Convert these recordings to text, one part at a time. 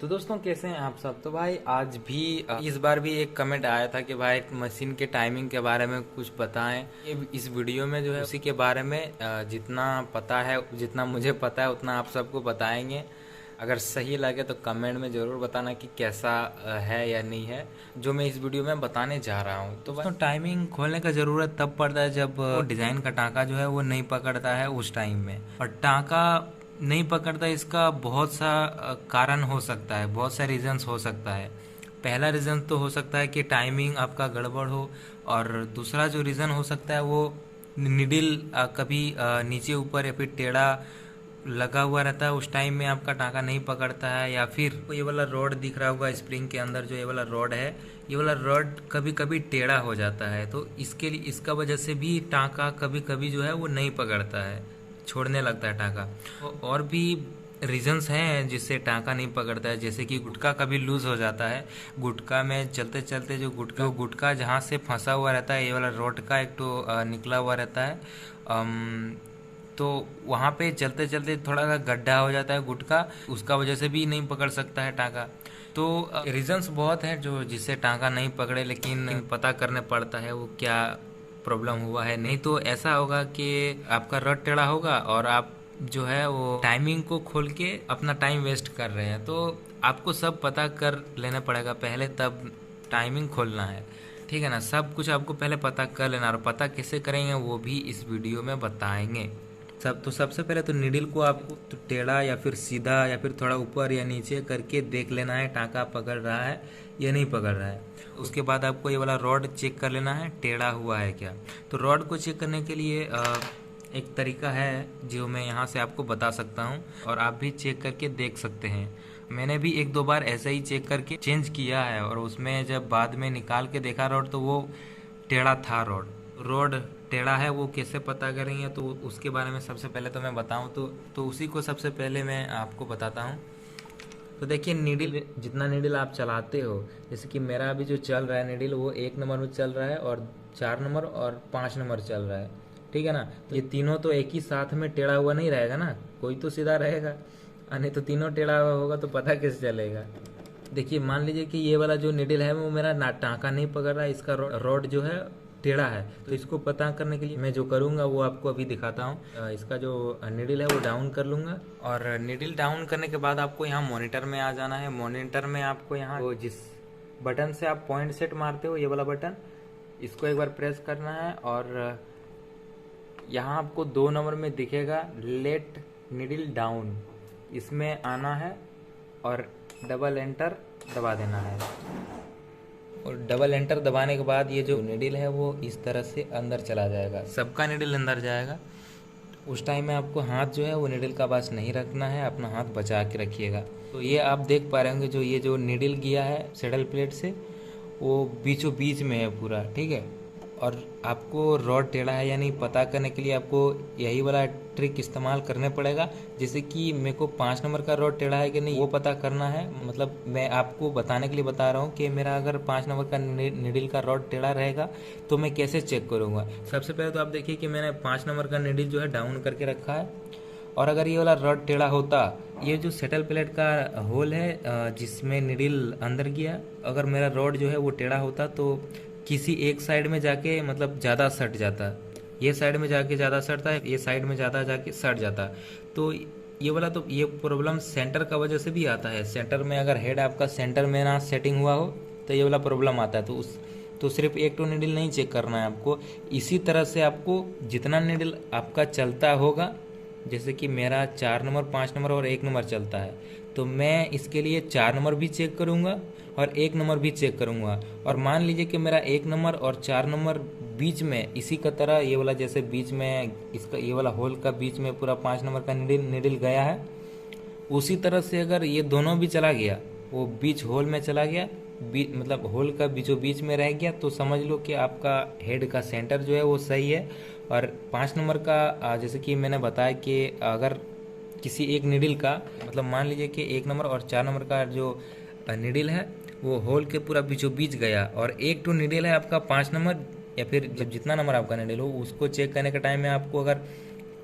तो दोस्तों कैसे हैं आप सब। तो भाई आज भी इस बार भी एक कमेंट आया था कि भाई मशीन के टाइमिंग के बारे में कुछ बताएं। इस वीडियो में जो है उसी के बारे में जितना पता है, जितना मुझे पता है उतना आप सबको बताएंगे। अगर सही लगे तो कमेंट में ज़रूर बताना कि कैसा है या नहीं है जो मैं इस वीडियो में बताने जा रहा हूँ। तो टाइमिंग खोलने का ज़रूरत तब पड़ता है जब वो डिज़ाइन का टाँका जो है वो नहीं पकड़ता है उस टाइम में। और टाँका नहीं पकड़ता, इसका बहुत सा कारण हो सकता है, बहुत सा रीजंस हो सकता है। पहला रीज़न तो हो सकता है कि टाइमिंग आपका गड़बड़ हो, और दूसरा जो रीज़न हो सकता है वो निडिल कभी नीचे ऊपर या फिर टेढ़ा लगा हुआ रहता है, उस टाइम में आपका टाँका नहीं पकड़ता है। या फिर ये वाला रॉड दिख रहा होगा स्प्रिंग के अंदर, जो ये वाला रॉड है, ये वाला रॉड कभी कभी टेढ़ा हो जाता है, तो इसके लिए इसका वजह से भी टाँका कभी कभी जो है वो नहीं पकड़ता है, छोड़ने लगता है टाँका। और भी रीजंस हैं जिससे टाँका नहीं पकड़ता है, जैसे कि गुटका कभी लूज़ हो जाता है। गुटका में चलते चलते जो गुटका जहाँ से फंसा हुआ रहता है, ये वाला रॉड का एक तो निकला हुआ रहता है, तो वहाँ पे चलते चलते थोड़ा सा गड्ढा हो जाता है गुटका, उसका वजह से भी नहीं पकड़ सकता है टाँका। तो रीजंस बहुत हैं जो जिससे टाँका नहीं पकड़े, लेकिन पता करने पड़ता है वो क्या प्रॉब्लम हुआ है। नहीं तो ऐसा होगा कि आपका रड टेढ़ा होगा और आप जो है वो टाइमिंग को खोल के अपना टाइम वेस्ट कर रहे हैं। तो आपको सब पता कर लेना पड़ेगा पहले, तब टाइमिंग खोलना है, ठीक है ना। सब कुछ आपको पहले पता कर लेना, और पता कैसे करेंगे वो भी इस वीडियो में बताएंगे। सबसे पहले तो नीडल को आपको तो टेढ़ा या फिर सीधा या फिर थोड़ा ऊपर या नीचे करके देख लेना है टाँका पकड़ रहा है या नहीं पकड़ रहा है। उसके बाद आपको ये वाला रॉड चेक कर लेना है टेढ़ा हुआ है क्या। तो रॉड को चेक करने के लिए एक तरीका है जो मैं यहाँ से आपको बता सकता हूँ, और आप भी चेक करके देख सकते हैं। मैंने भी एक दो बार ऐसे ही चेक करके चेंज किया है, और उसमें जब बाद में निकाल के देखा रॉड तो वो टेढ़ा था। रोड टेढ़ा है, वो कैसे पता करेंगे तो उसके बारे में सबसे पहले तो मैं बताऊं तो उसी को सबसे पहले मैं आपको बताता हूं। तो देखिए नीडल, जितना नीडल आप चलाते हो, जैसे कि मेरा अभी जो चल रहा है नीडल वो 1 नंबर में चल रहा है, और 4 नंबर और 5 नंबर चल रहा है, ठीक है ना। तो ये तीनों तो एक ही साथ में टेढ़ा हुआ नहीं रहेगा ना, कोई तो सीधा रहेगा, नहीं तो तीनों टेढ़ा हुआ होगा तो पता कैसे चलेगा। देखिए मान लीजिए कि ये वाला जो निडल है वो मेरा टाँका नहीं पकड़ रहा है, इसका रॉड जो है टेढ़ा है। तो इसको पता करने के लिए मैं जो करूँगा वो आपको अभी दिखाता हूँ। इसका जो निडल है वो डाउन कर लूँगा, और निडल डाउन करने के बाद आपको यहाँ मॉनिटर में आ जाना है। मॉनिटर में आपको यहाँ तो जिस बटन से आप पॉइंट सेट मारते हो, ये वाला बटन, इसको एक बार प्रेस करना है, और यहाँ आपको 2 नंबर में दिखेगा लेट निडल डाउन, इसमें आना है और डबल एंटर दबा देना है। और डबल एंटर दबाने के बाद ये जो निडल है वो इस तरह से अंदर चला जाएगा, सबका निडल अंदर जाएगा। उस टाइम में आपको हाथ जो है वो निडल का पास नहीं रखना है, अपना हाथ बचा के रखिएगा। तो ये आप देख पा रहे होंगे जो ये जो निडल गया है सेडल प्लेट से, वो बीचों बीच में है पूरा, ठीक है। और आपको रॉड टेढ़ा है या नहीं पता करने के लिए आपको यही वाला ट्रिक इस्तेमाल करने पड़ेगा। जैसे कि मेरे को 5 नंबर का रॉड टेढ़ा है कि नहीं वो पता करना है, मतलब मैं आपको बताने के लिए बता रहा हूँ कि मेरा अगर 5 नंबर का निडल का रॉड टेढ़ा रहेगा तो मैं कैसे चेक करूँगा। सबसे पहले तो आप देखिए कि मैंने 5 नंबर का निडल जो है डाउन करके रखा है, और अगर ये वाला रॉड टेढ़ा होता, ये जो सेटल प्लेट का होल है जिसमें निडल अंदर गया, अगर मेरा रॉड जो है वो टेढ़ा होता तो किसी एक साइड में जाके मतलब ज़्यादा सट जाता, ये साइड में जाके ज़्यादा सटता है, ये साइड में ज़्यादा जाके सट जाता। तो ये वाला तो ये प्रॉब्लम सेंटर का वजह से भी आता है। सेंटर में अगर हेड आपका सेंटर में ना सेटिंग हुआ हो तो ये वाला प्रॉब्लम आता है। तो सिर्फ एक तो निडल नहीं चेक करना है आपको, इसी तरह से आपको जितना निडल आपका चलता होगा, जैसे कि मेरा 4 नंबर 5 नंबर और 1 नंबर चलता है, तो मैं इसके लिए 4 नंबर भी चेक करूँगा और 1 नंबर भी चेक करूँगा। और मान लीजिए कि मेरा 1 नंबर और 4 नंबर बीच में इसी का तरह ये वाला जैसे बीच में इसका ये वाला होल का बीच में पूरा 5 नंबर का निडल गया है, उसी तरह से अगर ये दोनों भी चला गया, वो बीच होल में चला गया, मतलब होल का बीचों बीच में रह गया, तो समझ लो कि आपका हेड का सेंटर जो है वो सही है। और 5 नंबर का जैसे कि मैंने बताया कि अगर किसी एक निडल का मतलब मान लीजिए कि 1 नंबर और 4 नंबर का जो निडल है वो होल के पूरा बीचों बीच गया, और एक तो निडल है आपका 5 नंबर, या फिर जब जितना नंबर आपका निडल हो उसको चेक करने के टाइम में आपको अगर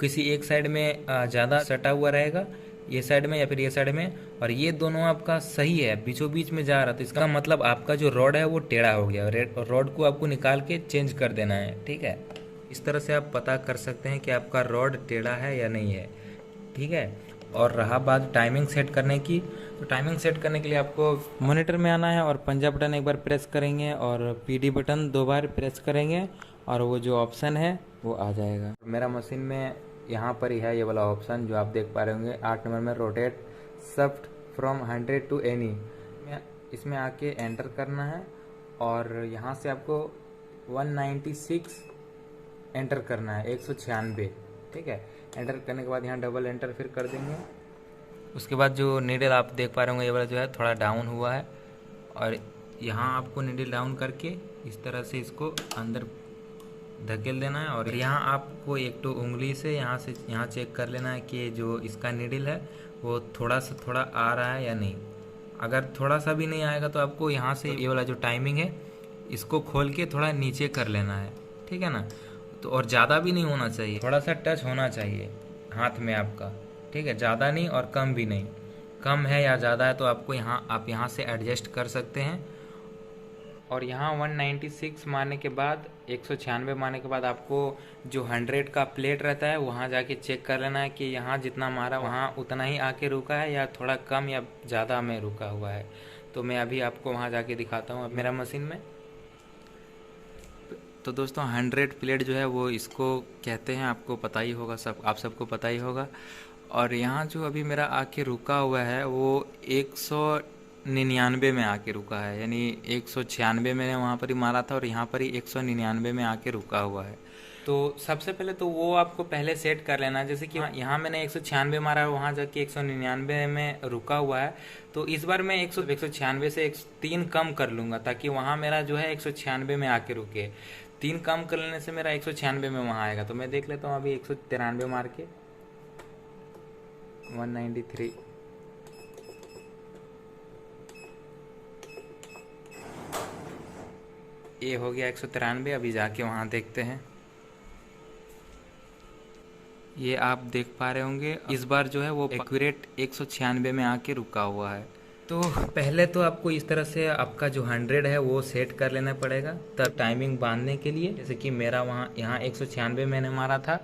किसी एक साइड में ज़्यादा सटा हुआ रहेगा ये साइड में या फिर ये साइड में, और ये दोनों आपका सही है, बीचों बीच में जा रहा, तो इसका मतलब आपका जो रॉड है वो टेढ़ा हो गया, और रॉड को आपको निकाल के चेंज कर देना है। ठीक है, इस तरह से आप पता कर सकते हैं कि आपका रॉड टेढ़ा है या नहीं है। ठीक है, और रहा बात टाइमिंग सेट करने की, तो टाइमिंग सेट करने के लिए आपको मॉनिटर में आना है और पंजा बटन एक बार प्रेस करेंगे और पीडी बटन 2 बार प्रेस करेंगे और वो जो ऑप्शन है वो आ जाएगा। मेरा मशीन में यहाँ पर ही है ये वाला ऑप्शन जो आप देख पा रहे होंगे 8 नंबर में, rotate shift from 100 to any. इसमें आके एंटर करना है और यहाँ से आपको 196 एंटर करना है, 196। ठीक है, एंटर करने के बाद यहाँ डबल एंटर फिर कर देंगे। उसके बाद जो नीडल आप देख पा रहे होंगे ये वाला जो है थोड़ा डाउन हुआ है, और यहाँ आपको नीडल डाउन करके इस तरह से इसको अंदर धकेल देना है, और यहाँ आपको एक तो उंगली से यहाँ चेक कर लेना है कि जो इसका नीडल है वो थोड़ा आ रहा है या नहीं। अगर थोड़ा सा भी नहीं आएगा तो आपको यहाँ से ये वाला जो टाइमिंग है इसको खोल के थोड़ा नीचे कर लेना है। ठीक है ना, तो और ज़्यादा भी नहीं होना चाहिए, थोड़ा सा टच होना चाहिए हाथ में आपका। ठीक है, ज़्यादा नहीं और कम भी नहीं, कम है या ज़्यादा है तो आपको आप यहाँ से एडजस्ट कर सकते हैं। और यहाँ 196 मारने के बाद 196 मारने के बाद आपको जो 100 का प्लेट रहता है वहाँ जाके चेक कर लेना है कि यहाँ जितना मारा वहाँ उतना ही आके रुका है या थोड़ा कम या ज़्यादा में रुका हुआ है। तो मैं अभी आपको वहाँ जाके दिखाता हूँ मेरा मशीन में। तो दोस्तों 100 प्लेट जो है वो इसको कहते हैं, आपको पता ही होगा, आप सबको पता ही होगा। और यहाँ जो अभी मेरा आके रुका हुआ है वो 199 में आके रुका है, यानी 196 मैंने वहाँ पर ही मारा था और यहाँ पर ही 199 में आके रुका हुआ है। तो सबसे पहले तो वो आपको पहले सेट कर लेना, जैसे कि यहाँ मैंने 196 मारा है, वहाँ जाके 199 में रुका हुआ है। तो इस बार मैं 196 से 3 कम कर लूँगा ताकि वहाँ मेरा जो है 196 में आके रुके। 3 कम कर लेने से मेरा 196 में वहाँ आएगा। तो मैं देख लेता हूँ अभी 193 मार के 193, ये हो गया 193। अभी जाके वहाँ देखते हैं, ये आप देख पा रहे होंगे इस बार जो है वो एक्यूरेट 196 में आके रुका हुआ है। तो पहले तो आपको इस तरह से आपका जो 100 है वो सेट कर लेना पड़ेगा तब टाइमिंग बांधने के लिए। जैसे कि मेरा यहाँ 196 मैंने मारा था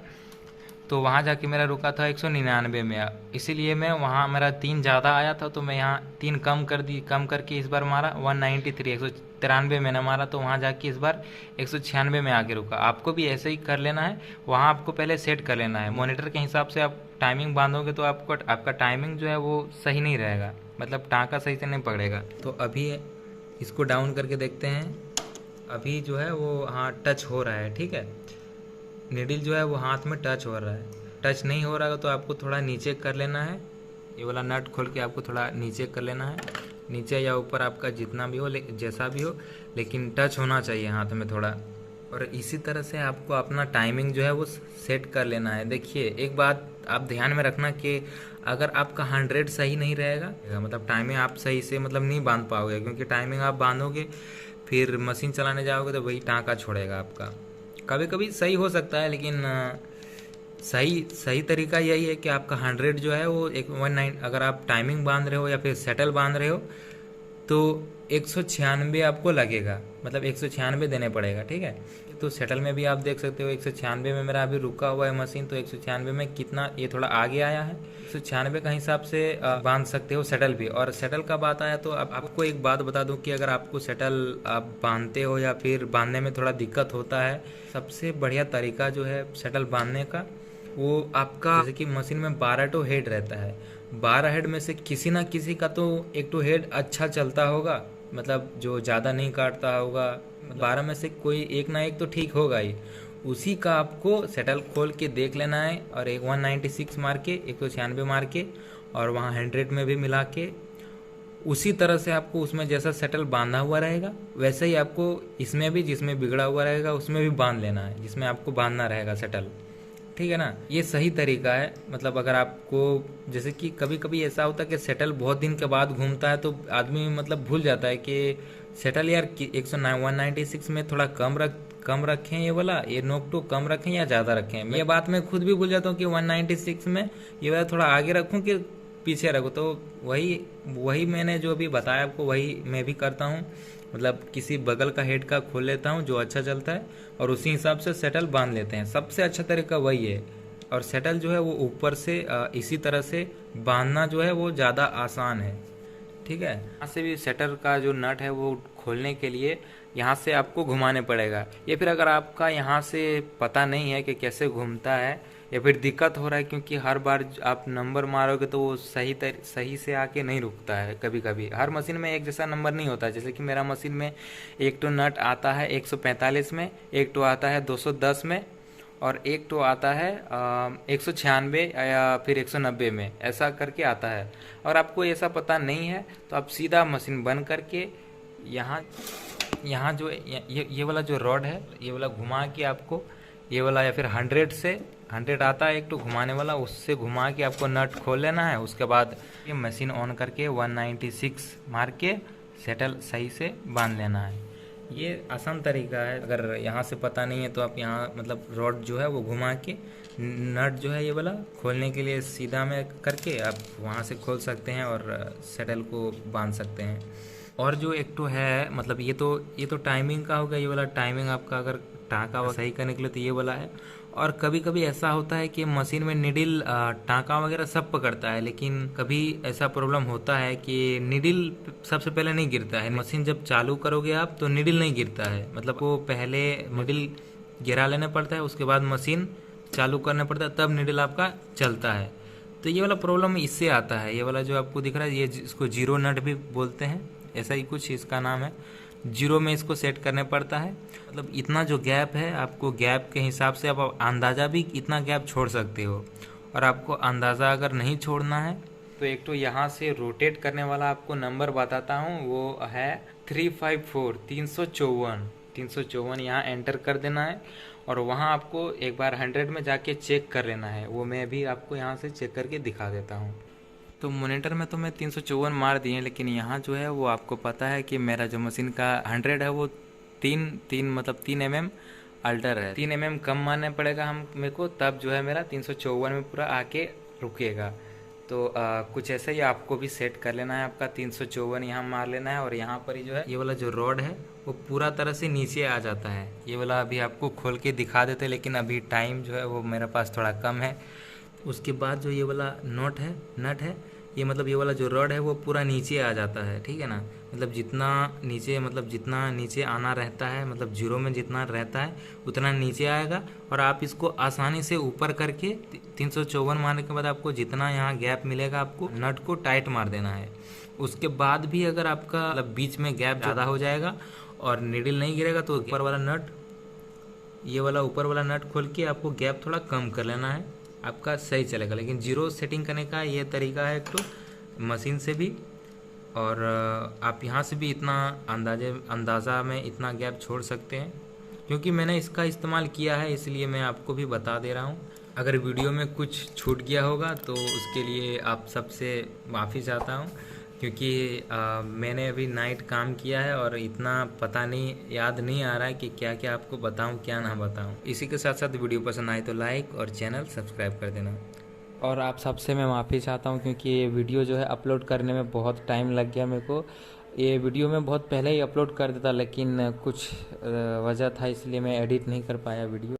तो वहाँ जाके मेरा रुका था 199 में, इसीलिए मैं वहाँ मेरा 3 ज़्यादा आया था तो मैं यहाँ 3 कम करके इस बार मारा 193, 193 मैंने मारा तो वहाँ जाके इस बार 196 में आके रुका। आपको भी ऐसे ही कर लेना है, वहाँ आपको पहले सेट कर लेना है। मॉनिटर के हिसाब से आप टाइमिंग बांधोगे तो आपका टाइमिंग जो है वो सही नहीं रहेगा, मतलब टाँका सही से नहीं पकड़ेगा। तो अभी इसको डाउन करके देखते हैं, अभी जो है वो हाँ टच हो रहा है। ठीक है, नीडल जो है वो हाथ में टच हो रहा है। टच नहीं हो रहा तो आपको थोड़ा नीचे कर लेना है, ये वाला नट खोल के आपको थोड़ा नीचे कर लेना है, नीचे या ऊपर आपका जितना भी हो, जैसा भी हो, लेकिन टच होना चाहिए हाथ में थोड़ा। और इसी तरह से आपको अपना टाइमिंग जो है वो सेट कर लेना है। देखिए एक बात आप ध्यान में रखना कि अगर आपका 100 सही नहीं रहेगा, मतलब टाइमिंग आप सही से मतलब नहीं बांध पाओगे, क्योंकि टाइमिंग आप बांधोगे फिर मशीन चलाने जाओगे तो वही टाँका छोड़ेगा आपका। कभी कभी सही हो सकता है, लेकिन सही तरीका यही है कि आपका 100 जो है वो 19, अगर आप टाइमिंग बांध रहे हो या फिर सेटल बांध रहे हो तो 196 आपको लगेगा, मतलब 196 देने पड़ेगा। ठीक है, तो सेटल में भी आप देख सकते हो 196 में मेरा अभी रुका हुआ है मशीन, तो 196 में कितना ये थोड़ा आगे आया है, 196 का हिसाब से बांध सकते हो सेटल भी। और सेटल का बात आया तो आपको एक बात बता दूं कि अगर आपको सेटल आप बांधते हो या फिर बांधने में थोड़ा दिक्कत होता है, सबसे बढ़िया तरीका जो है सेटल बांधने का वो आपका, जैसे कि मशीन में 12 हेड रहता है, 12 हेड में से किसी ना किसी का तो एक तो हेड अच्छा चलता होगा, मतलब जो ज़्यादा नहीं काटता होगा, 12 में से कोई एक ना एक तो ठीक होगा ही, उसी का आपको सेटल खोल के देख लेना है और एक 196 मार के 196 मार के और वहाँ 100 में भी मिला के उसी तरह से आपको उसमें जैसा सेटल बांधा हुआ रहेगा वैसे ही आपको इसमें भी, जिसमें बिगड़ा हुआ रहेगा उसमें भी बांध लेना है, जिसमें आपको बांधना रहेगा सेटल। ठीक है ना, ये सही तरीका है। मतलब अगर आपको, जैसे कि कभी कभी ऐसा होता है कि सेटल बहुत दिन के बाद घूमता है तो आदमी मतलब भूल जाता है कि सेटल यार 196 में थोड़ा कम रखें, ये वाला ये नोक टू कम रखें या ज़्यादा रखें। ये बात मैं खुद भी भूल जाता हूँ कि 196 में ये वाला थोड़ा आगे रखूँ कि पीछे रखो। तो वही वही मैंने जो भी बताया आपको वही मैं भी करता हूँ। मतलब किसी बगल का हेड का खोल लेता हूँ जो अच्छा चलता है, और उसी हिसाब से सेटल बांध लेते हैं। सबसे अच्छा तरीका वही है। और सेटल जो है वो ऊपर से इसी तरह से बांधना जो है वो ज़्यादा आसान है। ठीक है, यहाँ से भी सेटर का जो नट है वो खोलने के लिए यहाँ से आपको घुमाने पड़ेगा। या फिर अगर आपका यहाँ से पता नहीं है कि कैसे घूमता है, या फिर दिक्कत हो रहा है क्योंकि हर बार आप नंबर मारोगे तो वो सही से आके नहीं रुकता है। कभी कभी हर मशीन में एक जैसा नंबर नहीं होता है। जैसे कि मेरा मशीन में एक तो नट आता है 145 में, एक तो आता है 210 में, और एक तो आता है 196 या फिर 190 में, ऐसा करके आता है। और आपको ऐसा पता नहीं है तो आप सीधा मशीन बंद करके यहाँ यहाँ जो ये वाला जो रॉड है ये वाला घुमा के आपको ये वाला, या फिर 100 आता है एक तो घुमाने वाला, उससे घुमा के आपको नट खोल लेना है। उसके बाद ये मशीन ऑन करके 196 मार के सेटल सही से बांध लेना है। ये आसान तरीका है। अगर यहाँ से पता नहीं है तो आप यहाँ मतलब रॉड जो है वो घुमा के नट जो है ये वाला खोलने के लिए सीधा में करके आप वहाँ से खोल सकते हैं और सेटल को बांध सकते हैं। और जो एक तो है मतलब ये तो टाइमिंग का होगा। ये वाला टाइमिंग आपका अगर टाँका सही करने के लिए तो ये वाला है। और कभी कभी ऐसा होता है कि मशीन में निडिल टाँका वगैरह सब पकड़ता है, लेकिन कभी ऐसा प्रॉब्लम होता है कि निडिल सबसे पहले नहीं गिरता है। मशीन जब चालू करोगे आप तो निडिल नहीं गिरता है, मतलब वो पहले निडिल गिरा लेना पड़ता है, उसके बाद मशीन चालू करना पड़ता है, तब निडिल आपका चलता है। तो ये वाला प्रॉब्लम इससे आता है। ये वाला जो आपको दिख रहा है ये इसको जीरो नट भी बोलते हैं, ऐसा ही कुछ इसका नाम है। जीरो में इसको सेट करने पड़ता है। मतलब इतना जो गैप है आपको गैप के हिसाब से आप अंदाज़ा भी इतना गैप छोड़ सकते हो। और आपको अंदाज़ा अगर नहीं छोड़ना है तो एक तो यहाँ से रोटेट करने वाला आपको नंबर बताता हूँ, वो है 354 354 यहाँ एंटर कर देना है। और वहाँ आपको एक बार 100 में जाके चेक कर लेना है। वो मैं भी आपको यहाँ से चेक करके दिखा देता हूँ। तो मॉनिटर में तो मैं 354 मार दिए, लेकिन यहाँ जो है वो आपको पता है कि मेरा जो मशीन का 100 है वो मतलब 3 mm अल्टर है। 3 mm कम मारना पड़ेगा हम मेरे को, तब जो है मेरा 354 में पूरा आके रुकेगा। तो कुछ ऐसा ही आपको भी सेट कर लेना है। आपका 354 यहाँ मार लेना है। और यहाँ पर ही जो है ये वाला जो रॉड है वो पूरा तरह से नीचे आ जाता है। ये वाला अभी आपको खोल के दिखा देते, लेकिन अभी टाइम जो है वो मेरे पास थोड़ा कम है। उसके बाद जो ये वाला नट है ये मतलब ये वाला जो रॉड है वो पूरा नीचे आ जाता है। ठीक है ना, मतलब जितना नीचे आना रहता है, मतलब जीरो में जितना रहता है उतना नीचे आएगा। और आप इसको आसानी से ऊपर करके 354 मारने के बाद आपको जितना यहाँ गैप मिलेगा आपको नट को टाइट मार देना है। उसके बाद भी अगर आपका मतलब बीच में गैप ज़्यादा हो जाएगा और नीडल नहीं गिरेगा तो ऊपर वाला नट ये वाला ऊपर वाला नट खोल के आपको गैप थोड़ा कम कर लेना है, आपका सही चलेगा। लेकिन जीरो सेटिंग करने का ये तरीका है एक तो मशीन से भी, और आप यहाँ से भी इतना अंदाज़ा में इतना गैप छोड़ सकते हैं। क्योंकि मैंने इसका इस्तेमाल किया है इसलिए मैं आपको भी बता दे रहा हूँ। अगर वीडियो में कुछ छूट गया होगा तो उसके लिए आप सबसे माफ़ी चाहता हूँ, क्योंकि मैंने अभी नाइट काम किया है और इतना पता नहीं याद नहीं आ रहा है कि क्या क्या आपको बताऊं क्या ना बताऊं। इसी के साथ साथ वीडियो पसंद आए तो लाइक और चैनल सब्सक्राइब कर देना। और आप सबसे मैं माफ़ी चाहता हूं क्योंकि ये वीडियो जो है अपलोड करने में बहुत टाइम लग गया मेरे को। ये वीडियो मैं बहुत पहले ही अपलोड कर देता, लेकिन कुछ वजह था इसलिए मैं एडिट नहीं कर पाया वीडियो।